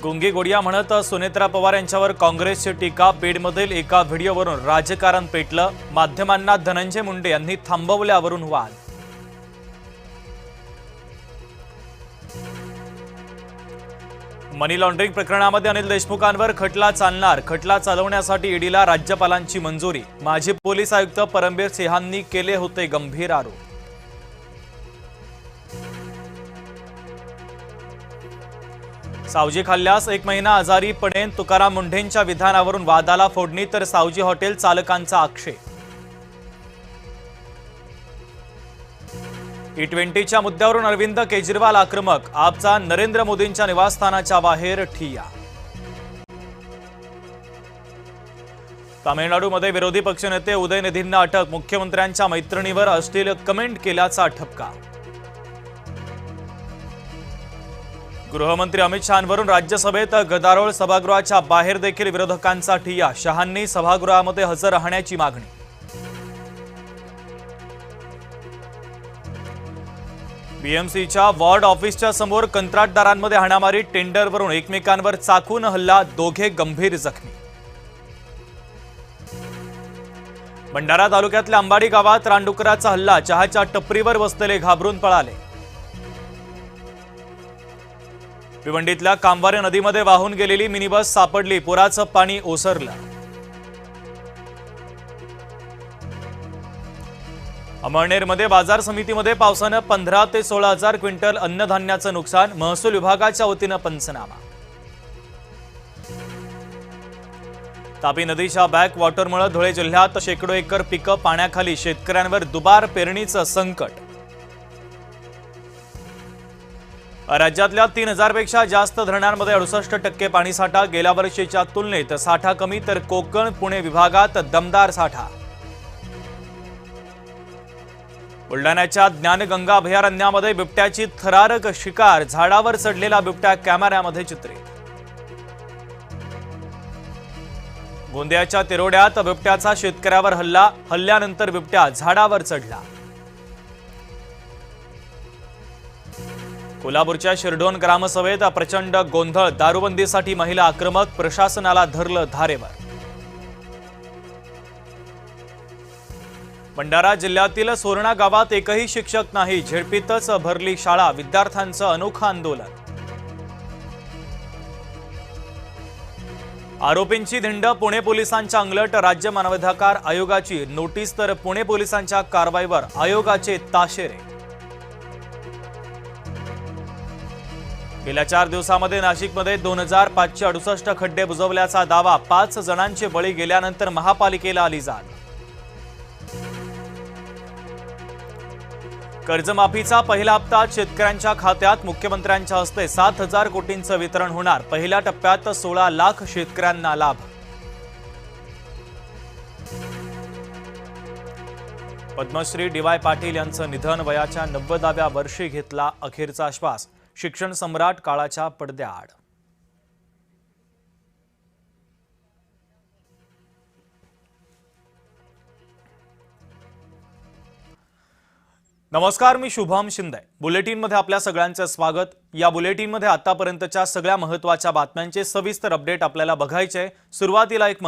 गुंगी गोडिया म्हणत सुनेत्रा पवार यांच्यावर काँग्रेसची टीका। पेडमधील एका व्हिडिओवरून राजकारण पेटलं। माध्यमांना धनंजय मुंडे यांनी थांबवल्यावरून वाद। मनी लॉन्ड्रिंग प्रकरणामध्ये अनिल देशमुखांवर खटला चालणार। खटला चालवण्यासाठी ईडीला राज्यपालांची मंजुरी। माजी पोलीस आयुक्त परमबीर सिंहांनी केले होते गंभीर आरोप। सावजी खाल्ल्यास 1 महिना आजारी पडेन। तुकाराम मुंढेंच्या विधानावरून वादाला फोडणी तर सावजी हॉटेल चालकांचा आक्षेप। T20च्या मुद्द्यावरून अरविंद केजरीवाल आक्रमक। आपचा नरेंद्र मोदींच्या निवासस्थानाच्या बाहेर ठिय्या। तामिळनाडूमध्ये विरोधी पक्षनेते उदयनिधींना अटक। मुख्यमंत्र्यांच्या मैत्रिणीवर अश्लील कमेंट केल्याचा ठपका। गृहमंत्री अमित शहांवरून राज्यसभेत गदारोळ। सभागृहाच्या बाहेर देखील विरोधकांचा ठिय्या। शहांनी सभागृहामध्ये हजर राहण्याची मागणी। बीएमसीच्या वॉर्ड ऑफिसच्या समोर कंत्राटदारांमध्ये हाणामारी। टेंडरवरून एकमेकांवर चाकून हल्ला। दोघे गंभीर जखमी। भंडारा तालुक्यातल्या अंबाडी गावात रानडुकराचा हल्ला। चहाच्या टपरीवर बसलेले घाबरून पळाले। भिवंडीतल्या कामवारे नदीमध्ये वाहून गेलेली मिनी बस सापडली। पुराचं पाणी ओसरलं। अमळनेरमध्ये बाजार समितीमध्ये पावसानं 15 ते 16 हजार क्विंटल अन्नधान्याचं नुकसान। महसूल विभागाच्या वतीनं पंचनामा। तापी नदीच्या बॅक वॉटरमुळे धुळे जिल्ह्यात शेकडो एकर पिकं पाण्याखाली। शेतकऱ्यांवर दुबार पेरणीचं संकट। राज्यातल्या 3000 पेक्षा जास्त धरणांमध्ये 68% पाणीसाठा। गेल्या वर्षीच्या तुलनेत साठा कमी तर कोकण पुणे विभागात दमदार साठा। बुलढाण्याच्या ज्ञानगंगा अभयारण्यामध्ये बिबट्याची थरारक शिकार। झाडावर चढलेला बिबट्या कॅमेऱ्यामध्ये चित्रित। गोंदियाच्या तिरोड्यात बिबट्याचा शेतकऱ्यावर हल्ला। हल्ल्यानंतर बिबट्या झाडावर चढला। कोल्हापूरच्या शिरढोण ग्रामसभेत प्रचंड गोंधळ। दारूबंदीसाठी महिला आक्रमक। प्रशासनाला धरलं धारेवर। भंडारा जिल्ह्यातील सोरणा गावात एकही शिक्षक नाही। झेडपीतच भरली शाळा। विद्यार्थ्यांचं अनोखं आंदोलन। आरोपींची धिंड। पुणे पोलिसांच्या अंगलट। राज्य मानवाधिकार आयोगाची नोटीस तर पुणे पोलिसांच्या कारवाईवर आयोगाचे ताशेरे। गेल्या 4 दिवसांमध्ये नाशिकमध्ये 2568 खड्डे बुजवल्याचा दावा। 5 जणांचे बळी गेल्यानंतर महापालिकेला आली जाग। कर्जमाफीचा पहिला हप्ता शेतकऱ्यांच्या खात्यात। मुख्यमंत्र्यांच्या हस्ते 7000 कोटींचं वितरण होणार। पहिल्या टप्प्यात 16 लाख शेतकऱ्यांना लाभ। पद्मश्री डी.वाय. पाटील यांचं निधन। वयाच्या 90व्या वर्षी घेतला अखेरचा श्वास। शिक्षण सम्राट काळाच्या पडद्याआड। नमस्कार, मी शुभम शिंदे। बुलेटिनमध्ये आपल्या सगळ्यांचं स्वागत। या बुलेटिनमध्ये आतापर्यंतच्या सगळ्या महत्त्वाच्या बातम्यांचे सविस्तर अपडेट आपल्याला बघायचे। सुरुवातीला एक